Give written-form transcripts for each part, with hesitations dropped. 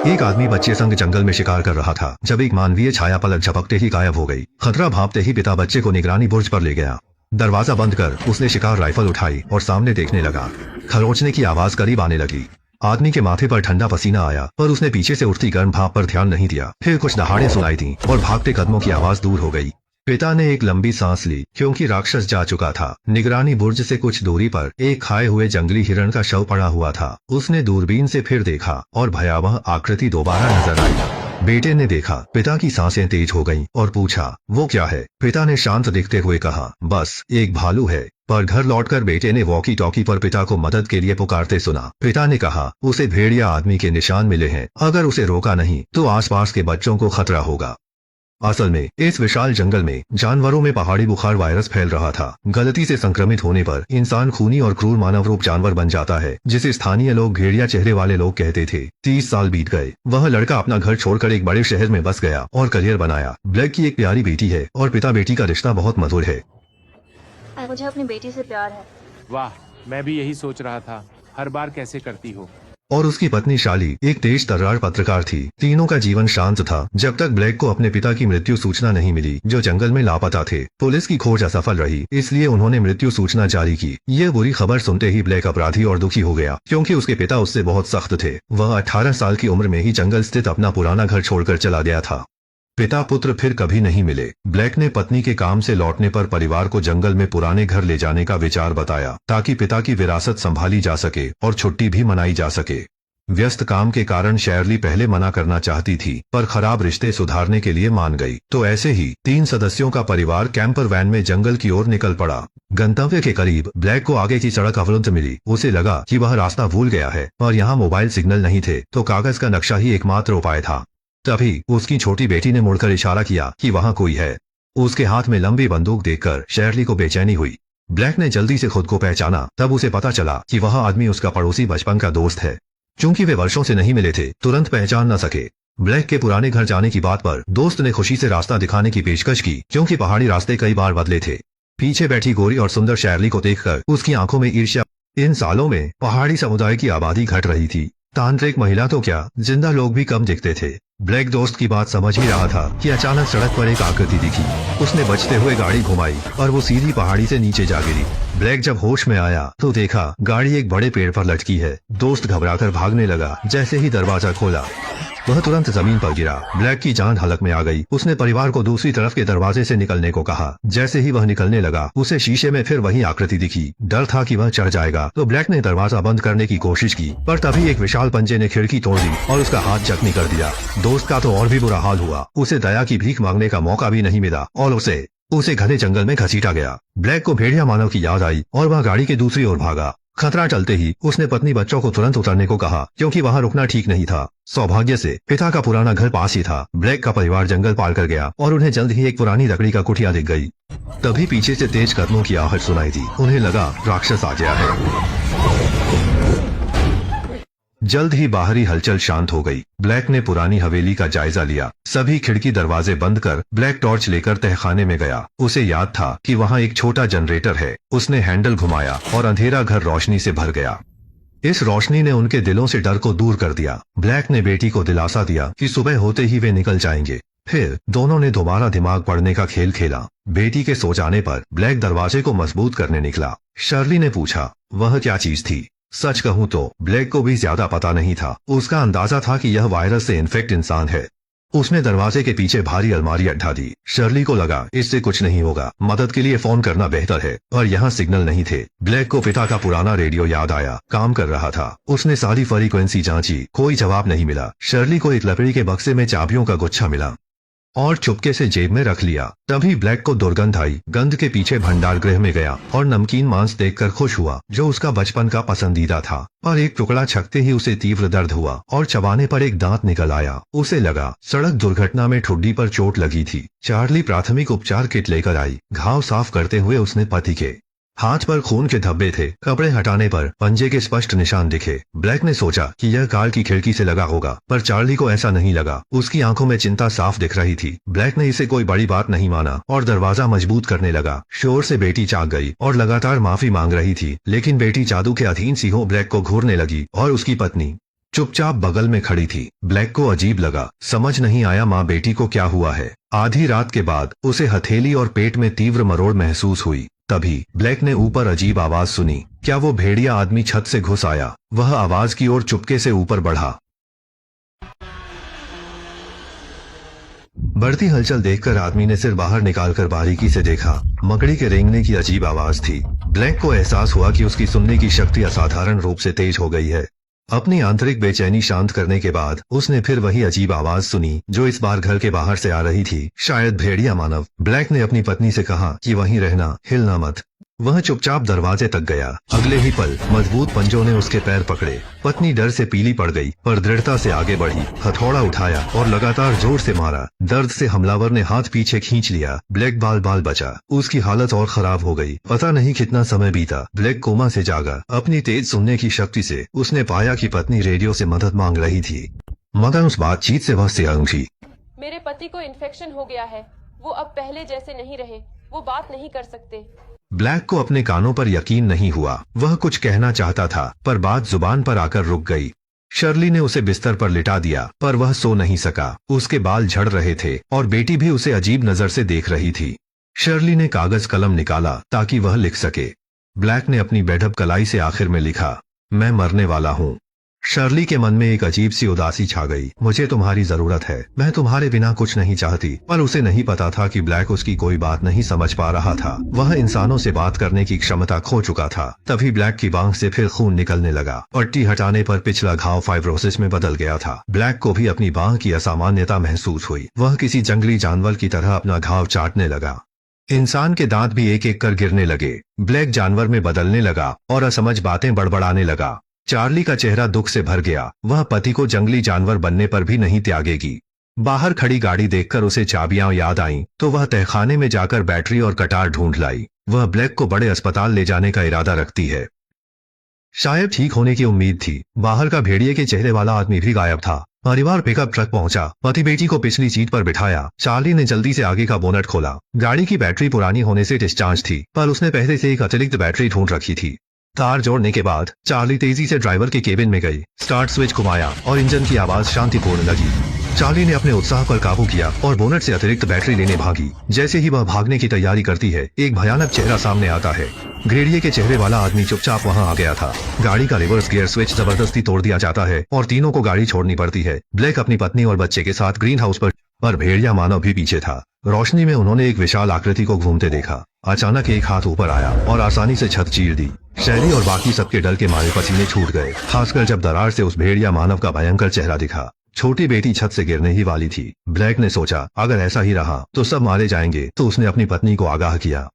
एक आदमी बच्चे संग जंगल में शिकार कर रहा था जब एक मानवीय छाया पलक झपकते ही गायब हो गई। खतरा भांपते ही पिता बच्चे को निगरानी बुर्ज पर ले गया। दरवाजा बंद कर उसने शिकार राइफल उठाई और सामने देखने लगा। खरोचने की आवाज करीब आने लगी। आदमी के माथे पर ठंडा पसीना आया, पर उसने पीछे से उठती गर्म भाप पर ध्यान नहीं दिया। फिर कुछ दहाड़े सुनाई दी और भागते कदमों की आवाज दूर हो गई। पिता ने एक लंबी सांस ली क्योंकि राक्षस जा चुका था। निगरानी बुर्ज से कुछ दूरी पर एक खाए हुए जंगली हिरण का शव पड़ा हुआ था। उसने दूरबीन से फिर देखा और भयावह आकृति दोबारा नजर आई। बेटे ने देखा, पिता की सांसें तेज हो गईं और पूछा, वो क्या है? पिता ने शांत दिखते हुए कहा, बस एक भालू है। पर घर लौटकर बेटे ने वॉकी टॉकी पर पिता को मदद के लिए पुकारते सुना। पिता ने कहा, उसे भेड़िया आदमी के निशान मिले हैं। अगर उसे रोका नहीं तो आसपास के बच्चों को खतरा होगा। असल में इस विशाल जंगल में जानवरों में पहाड़ी बुखार वायरस फैल रहा था। गलती से संक्रमित होने पर इंसान खूनी और क्रूर मानव रूप जानवर बन जाता है, जिसे स्थानीय लोग भेड़िया चेहरे वाले लोग कहते थे। 30 साल बीत गए। वह लड़का अपना घर छोड़कर एक बड़े शहर में बस गया और करियर बनाया। ब्लैक की एक प्यारी बेटी है और पिता बेटी का रिश्ता बहुत मधुर है। मुझे अपनी बेटी से प्यार है। वाह, मैं भी यही सोच रहा था। हर बार कैसे करती हो। और उसकी पत्नी शाली एक तेज तर्रार पत्रकार थी। तीनों का जीवन शांत था जब तक ब्लैक को अपने पिता की मृत्यु सूचना नहीं मिली, जो जंगल में लापता थे। पुलिस की खोज असफल रही, इसलिए उन्होंने मृत्यु सूचना जारी की। ये बुरी खबर सुनते ही ब्लैक अपराधी और दुखी हो गया, क्योंकि उसके पिता उससे बहुत सख्त थे। वह 18 साल की उम्र में ही जंगल स्थित अपना पुराना घर छोड़कर चला गया था। पिता पुत्र फिर कभी नहीं मिले। ब्लैक ने पत्नी के काम से लौटने पर परिवार को जंगल में पुराने घर ले जाने का विचार बताया, ताकि पिता की विरासत संभाली जा सके और छुट्टी भी मनाई जा सके। व्यस्त काम के कारण शैरली पहले मना करना चाहती थी, पर खराब रिश्ते सुधारने के लिए मान गई। तो ऐसे ही 3 सदस्यों का परिवार कैंपर वैन में जंगल की ओर निकल पड़ा। गंतव्य के करीब ब्लैक को आगे की सड़क अवरुद्ध मिली। उसे लगा कि वह रास्ता भूल गया है, और यहाँ मोबाइल सिग्नल नहीं थे, तो कागज का नक्शा ही एकमात्र उपाय था। तभी उसकी छोटी बेटी ने मुड़कर इशारा किया कि वहाँ कोई है। उसके हाथ में लंबी बंदूक देखकर शैरली को बेचैनी हुई। ब्लैक ने जल्दी से खुद को पहचाना। तब उसे पता चला कि वह आदमी उसका पड़ोसी बचपन का दोस्त है। चूंकि वे वर्षों से नहीं मिले थे, तुरंत पहचान न सके। ब्लैक के पुराने घर जाने की बात पर दोस्त ने खुशी से रास्ता दिखाने की पेशकश की, क्योंकि पहाड़ी रास्ते कई बार बदले थे। पीछे बैठी गोरी और सुंदर शैरली को देखकर उसकी आंखों में ईर्ष्या। इन सालों में पहाड़ी समुदाय की आबादी घट रही थी। तांत्रिक महिला तो क्या, जिंदा लोग भी कम दिखते थे। ब्लैक दोस्त की बात समझ ही रहा था कि अचानक सड़क पर एक आकृति दिखी। उसने बचते हुए गाड़ी घुमाई और वो सीधी पहाड़ी से नीचे जा गिरी। ब्लैक जब होश में आया तो देखा गाड़ी एक बड़े पेड़ पर लटकी है। दोस्त घबराकर भागने लगा। जैसे ही दरवाजा खोला, वह तुरंत जमीन पर गिरा। ब्लैक की जान हलक में आ गई। उसने परिवार को दूसरी तरफ के दरवाजे से निकलने को कहा। जैसे ही वह निकलने लगा, उसे शीशे में फिर वही आकृति दिखी। डर था कि वह चढ़ जाएगा, तो ब्लैक ने दरवाजा बंद करने की कोशिश की, पर तभी एक विशाल पंजे ने खिड़की तोड़ दी और उसका हाथ जख्मी कर दिया। दोस्त का तो और भी बुरा हाल हुआ। उसे दया की भीख मांगने का मौका भी नहीं मिला और उसे घने जंगल में घसीटा गया। ब्लैक को भेड़िया मानव की याद आई और वह गाड़ी के दूसरी ओर भागा। खतरा टलते ही उसने पत्नी बच्चों को तुरंत उतरने को कहा, क्योंकि वहां रुकना ठीक नहीं था। सौभाग्य से पिता का पुराना घर पास ही था। ब्लैक का परिवार जंगल पार कर गया और उन्हें जल्द ही एक पुरानी लकड़ी का कुटिया दिख गई। तभी पीछे से तेज कदमों की आहट सुनाई दी। उन्हें लगा राक्षस आ गया है। जल्द ही बाहरी हलचल शांत हो गई। ब्लैक ने पुरानी हवेली का जायजा लिया। सभी खिड़की दरवाजे बंद कर ब्लैक टॉर्च लेकर तहखाने में गया। उसे याद था कि वहाँ एक छोटा जनरेटर है। उसने हैंडल घुमाया और अंधेरा घर रोशनी से भर गया। इस रोशनी ने उनके दिलों से डर को दूर कर दिया। ब्लैक ने बेटी को दिलासा दिया कि सुबह होते ही वे निकल जाएंगे। फिर दोनों ने दोबारा दिमाग पढ़ने का खेल खेला। बेटी के सो जाने पर ब्लैक दरवाजे को मजबूत करने निकला। शर्ली ने पूछा, वह क्या चीज थी? सच कहूं तो ब्लैक को भी ज्यादा पता नहीं था। उसका अंदाजा था कि यह वायरस से इन्फेक्ट इंसान है। उसने दरवाजे के पीछे भारी अलमारी अड्डा दी। शर्ली को लगा इससे कुछ नहीं होगा, मदद के लिए फोन करना बेहतर है, और यहाँ सिग्नल नहीं थे। ब्लैक को पिता का पुराना रेडियो याद आया, काम कर रहा था। उसने सारी फ्रीक्वेंसी जांची, कोई जवाब नहीं मिला। शर्ली को एक लकड़ी के बक्से में चाबियों का गुच्छा मिला और चुपके से जेब में रख लिया। तभी ब्लैक को दुर्गंध आई। गंध के पीछे भंडार गृह में गया और नमकीन मांस देखकर खुश हुआ, जो उसका बचपन का पसंदीदा था। पर एक टुकड़ा छकते ही उसे तीव्र दर्द हुआ और चबाने पर एक दांत निकल आया। उसे लगा सड़क दुर्घटना में ठुड्डी पर चोट लगी थी। चार्ली प्राथमिक उपचार किट लेकर आई। घाव साफ करते हुए उसने पति के हाथ पर खून के धब्बे थे। कपड़े हटाने पर पंजे के स्पष्ट निशान दिखे। ब्लैक ने सोचा कि यह कार की खिड़की से लगा होगा, पर चार्ली को ऐसा नहीं लगा। उसकी आंखों में चिंता साफ दिख रही थी। ब्लैक ने इसे कोई बड़ी बात नहीं माना और दरवाजा मजबूत करने लगा। शोर से बेटी जाग गई और लगातार माफी मांग रही थी, लेकिन बेटी जादू के अधीन सी हो ब्लैक को घूरने लगी और उसकी पत्नी चुपचाप बगल में खड़ी थी। ब्लैक को अजीब लगा, समझ नहीं आया माँ बेटी को क्या हुआ है। आधी रात के बाद उसे हथेली और पेट में तीव्र मरोड़ महसूस हुई। तभी ब्लैक ने ऊपर अजीब आवाज सुनी। क्या वो भेड़िया आदमी छत से घुस आया? वह आवाज की ओर चुपके से ऊपर बढ़ा। बढ़ती हलचल देखकर आदमी ने सिर बाहर निकालकर बारीकी से देखा। मकड़ी के रेंगने की अजीब आवाज थी। ब्लैक को एहसास हुआ कि उसकी सुनने की शक्ति असाधारण रूप से तेज हो गई है। अपनी आंतरिक बेचैनी शांत करने के बाद उसने फिर वही अजीब आवाज सुनी जो इस बार घर के बाहर से आ रही थी। शायद भेड़िया मानव। ब्लैक ने अपनी पत्नी से कहा कि वहीं रहना, हिलना मत। वह चुपचाप दरवाजे तक गया। अगले ही पल मजबूत पंजों ने उसके पैर पकड़े। पत्नी डर से पीली पड़ गई पर दृढ़ता से आगे बढ़ी। हथौड़ा उठाया और लगातार जोर से मारा। दर्द से हमलावर ने हाथ पीछे खींच लिया। ब्लैक बाल बाल बचा। उसकी हालत और खराब हो गई। पता नहीं कितना समय बीता। ब्लैक कोमा से जागा। अपनी तेज सुनने की शक्ति से उसने पाया कि पत्नी रेडियो से मदद मांग रही थी, मगर उस बातचीत से वह सियां थी। मेरे पति को इन्फेक्शन हो गया है। वो अब पहले जैसे नहीं रहे। वो बात नहीं कर सकते। ब्लैक को अपने कानों पर यकीन नहीं हुआ। वह कुछ कहना चाहता था पर बात जुबान पर आकर रुक गई। शर्ली ने उसे बिस्तर पर लिटा दिया पर वह सो नहीं सका। उसके बाल झड़ रहे थे और बेटी भी उसे अजीब नजर से देख रही थी। शर्ली ने कागज कलम निकाला ताकि वह लिख सके। ब्लैक ने अपनी बेढप कलाई से आखिर में लिखा, मैं मरने वाला हूँ। शर्ली के मन में एक अजीब सी उदासी छा गई। मुझे तुम्हारी जरूरत है, मैं तुम्हारे बिना कुछ नहीं चाहती। पर उसे नहीं पता था कि ब्लैक उसकी कोई बात नहीं समझ पा रहा था। वह इंसानों से बात करने की क्षमता खो चुका था। तभी ब्लैक की बांह से फिर खून निकलने लगा। पट्टी हटाने पर पिछला घाव फाइब्रोसिस में बदल गया था। ब्लैक को भी अपनी बांह की असामान्यता महसूस हुई। वह किसी जंगली जानवर की तरह अपना घाव चाटने लगा। इंसान के दांत भी एक एक कर गिरने लगे। ब्लैक जानवर में बदलने लगा और असमझ बातें बड़बड़ाने लगा। चार्ली का चेहरा दुख से भर गया। वह पति को जंगली जानवर बनने पर भी नहीं त्यागेगी। बाहर खड़ी गाड़ी देखकर उसे चाबियां याद आईं, तो वह तहखाने में जाकर बैटरी और कटार ढूंढ लाई। वह ब्लैक को बड़े अस्पताल ले जाने का इरादा रखती है। शायद ठीक होने की उम्मीद थी। बाहर का भेड़िए के चेहरे वाला आदमी भी गायब था। परिवार पिकअप ट्रक पहुंचा। पति बेटी को पिछली सीट पर बिठाया। चार्ली ने जल्दी से आगे का बोनट खोला। गाड़ी की बैटरी पुरानी होने से डिस्चार्ज थी पर उसने पहले से एक अतिरिक्त बैटरी ढूंढ रखी थी। तार जोड़ने के बाद चार्ली तेजी से ड्राइवर के केबिन में गई। स्टार्ट स्विच घुमाया और इंजन की आवाज शांतिपूर्ण लगी। चार्ली ने अपने उत्साह पर काबू किया और बोनट से अतिरिक्त बैटरी लेने भागी। जैसे ही वह भागने की तैयारी करती है, एक भयानक चेहरा सामने आता है। भेड़िए के चेहरे वाला आदमी चुपचाप वहां आ गया था। गाड़ी का रिवर्स गियर स्विच जबरदस्ती तोड़ दिया जाता है और तीनों को गाड़ी छोड़नी पड़ती है। ब्लैक अपनी पत्नी और बच्चे के साथ ग्रीन हाउस पर भेड़िया मानव भी पीछे था। रोशनी में उन्होंने एक विशाल आकृति को घूमते देखा। अचानक एक हाथ ऊपर आया और आसानी से छत चीर दी। शैली और बाकी सबके डर के मारे पसीने छूट गए, खासकर जब दरार से उस भेड़िया मानव का भयंकर चेहरा दिखा। छोटी बेटी छत से गिरने ही वाली थी। ब्लैक ने सोचा अगर ऐसा ही रहा तो सब मारे जाएंगे, तो उसने अपनी पत्नी को आगाह किया।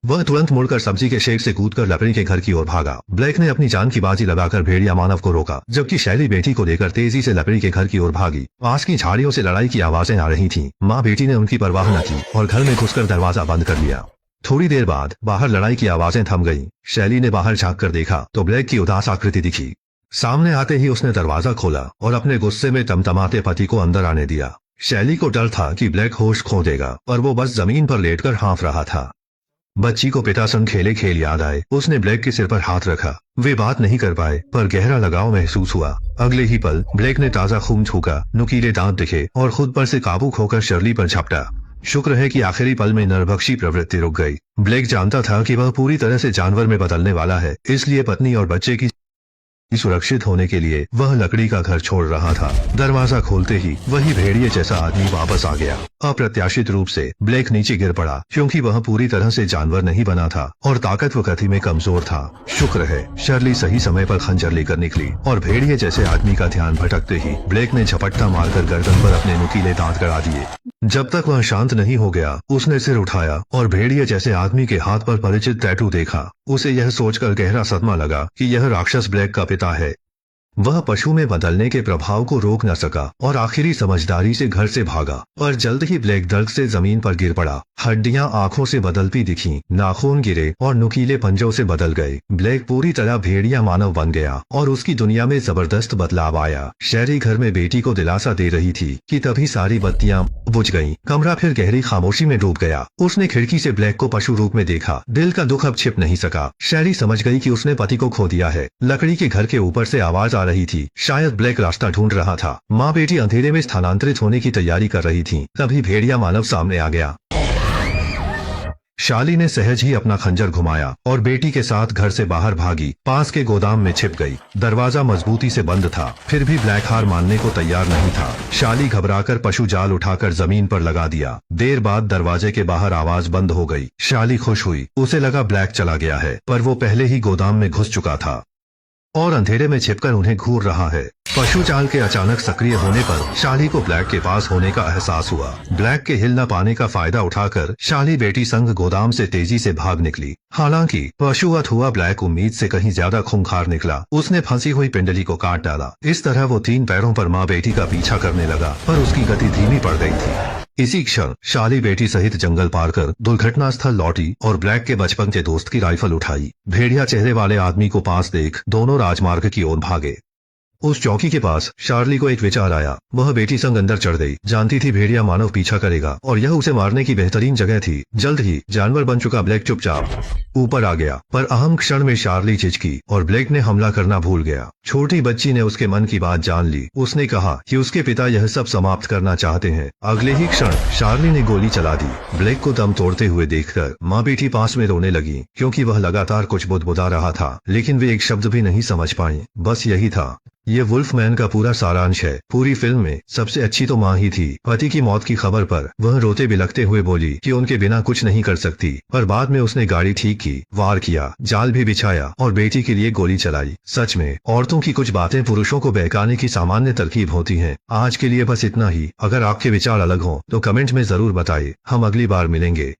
वह तुरंत मुड़कर सब्जी के शेड से कूदकर लकड़ी के घर की ओर भागा। ब्लैक ने अपनी जान की बाजी लगाकर भेड़िया मानव को रोका, जबकि शैली बेटी को लेकर तेजी से लकड़ी के घर की ओर भागी। पास की झाड़ियों से लड़ाई की आवाजें आ रही थीं। माँ बेटी ने उनकी परवाह न की और घर में घुसकर दरवाजा बंद कर लिया। थोड़ी देर बाद बाहर लड़ाई की आवाजें थम गईं। शैली ने बाहर झांक कर देखा तो ब्लैक की उदास आकृति दिखी। सामने आते ही उसने दरवाजा खोला और अपने गुस्से में टमटमाते पति को अंदर आने दिया। शैली को डर था कि ब्लैक होश खो देगा और वो बस जमीन पर लेटकर हाँफ रहा था। बच्ची को पिता संग खेले खेल याद आए। उसने ब्लैक के सिर पर हाथ रखा। वे बात नहीं कर पाए पर गहरा लगाव महसूस हुआ। अगले ही पल ब्लैक ने ताजा खून छूका, नुकीले दांत दिखे और खुद पर से काबू खोकर शर्ली पर झपटा। शुक्र है कि आखिरी पल में नरभक्षी प्रवृत्ति रुक गई। ब्लैक जानता था कि वह पूरी तरह से जानवर में बदलने वाला है, इसलिए पत्नी और बच्चे की सुरक्षित होने के लिए वह लकड़ी का घर छोड़ रहा था। दरवाजा खोलते ही वही भेड़िए जैसा आदमी वापस आ गया। अप्रत्याशित रूप से ब्लैक नीचे गिर पड़ा क्योंकि वह पूरी तरह से जानवर नहीं बना था और ताकतवर गति में कमजोर था। शुक्र है शर्ली सही समय पर खंजर लेकर निकली और भेड़िए जैसे आदमी का ध्यान भटकते ही ब्लैक ने झपट्टा मारकर गर्दन पर अपने नुकीले दांत गड़ा दिए। जब तक वह शांत नहीं हो गया, उसने सिर उठाया और भेड़िए जैसे आदमी के हाथ पर परिचित टैटू देखा। उसे यह सोचकर गहरा सदमा लगा कि यह राक्षस ब्लैक का पिता है। वह पशु में बदलने के प्रभाव को रोक न सका और आखिरी समझदारी से घर से भागा। पर जल्द ही ब्लैक दर्द से जमीन पर गिर पड़ा। हड्डियां आंखों से बदलती दिखीं, नाखून गिरे और नुकीले पंजों से बदल गए। ब्लैक पूरी तरह भेड़िया मानव बन गया और उसकी दुनिया में जबरदस्त बदलाव आया। शहरी घर में बेटी को दिलासा दे रही थी कि तभी सारी बत्तियां बुझ गईं। कमरा फिर गहरी खामोशी में डूब गया। उसने खिड़की से ब्लैक को पशु रूप में देखा। दिल का दुख अब छिप नहीं सका। शहरी समझ गई कि उसने पति को खो दिया है। लकड़ी के घर के ऊपर से आवाज जा रही थी। शायद ब्लैक रास्ता ढूंढ रहा था। माँ बेटी अंधेरे में स्थानांतरित होने की तैयारी कर रही थी। तभी भेड़िया मानव सामने आ गया। शाली ने सहज ही अपना खंजर घुमाया और बेटी के साथ घर से बाहर भागी। पास के गोदाम में छिप गई। दरवाजा मजबूती से बंद था, फिर भी ब्लैक हार मानने को तैयार नहीं था। शाली घबराकर पशु जाल उठाकर जमीन पर लगा दिया। देर बाद दरवाजे के बाहर आवाज बंद हो गई। शाली खुश हुई। उसे लगा ब्लैक चला गया है, पर वो पहले ही गोदाम में घुस चुका था और अंधेरे में छिपकर उन्हें घूर रहा है। पशु जाल के अचानक सक्रिय होने पर शाली को ब्लैक के पास होने का एहसास हुआ। ब्लैक के हिल न पाने का फायदा उठाकर शाली बेटी संग गोदाम से तेजी से भाग निकली। हालांकि पशुवत हुआ ब्लैक उम्मीद से कहीं ज्यादा खूंखार निकला। उसने फंसी हुई पिंडली को काट डाला। इस तरह वो 3 पैरों पर माँ बेटी का पीछा करने लगा, पर उसकी गति धीमी पड़ गई थी। इसी क्षण शाली बेटी सहित जंगल पार कर दुर्घटना स्थल लौटी और ब्लैक के बचपन के दोस्त की राइफल उठाई। भेड़िया चेहरे वाले आदमी को पास देख दोनों राजमार्ग की ओर भागे। उस चौकी के पास शार्ली को एक विचार आया। वह बेटी संग अंदर चढ़ गई। जानती थी भेड़िया मानव पीछा करेगा और यह उसे मारने की बेहतरीन जगह थी। जल्द ही जानवर बन चुका ब्लैक चुपचाप ऊपर आ गया, पर अहम क्षण में शार्ली चिचकी और ब्लैक ने हमला करना भूल गया। छोटी बच्ची ने उसके मन की बात जान ली। उसने कहा कि उसके पिता यह सब समाप्त करना चाहते हैं। अगले ही क्षण शार्ली ने गोली चला दी। ब्लैक को दम तोड़ते हुए देखकर माँ बेटी पास में रोने लगी, क्योंकि वह लगातार कुछ बुदबुदा रहा था, लेकिन वे एक शब्द भी नहीं समझ पाए। बस यही था। ये वुल्फमैन का पूरा सारांश है। पूरी फिल्म में सबसे अच्छी तो माँ ही थी। पति की मौत की खबर पर वह रोते बिलखते हुए बोली कि उनके बिना कुछ नहीं कर सकती, पर बाद में उसने गाड़ी ठीक की, वार किया, जाल भी बिछाया और बेटी के लिए गोली चलाई। सच में औरतों की कुछ बातें पुरुषों को बहकाने की सामान्य तरकीब होती हैं। आज के लिए बस इतना ही। अगर आपके विचार अलग हों तो कमेंट में जरूर बताइए। हम अगली बार मिलेंगे।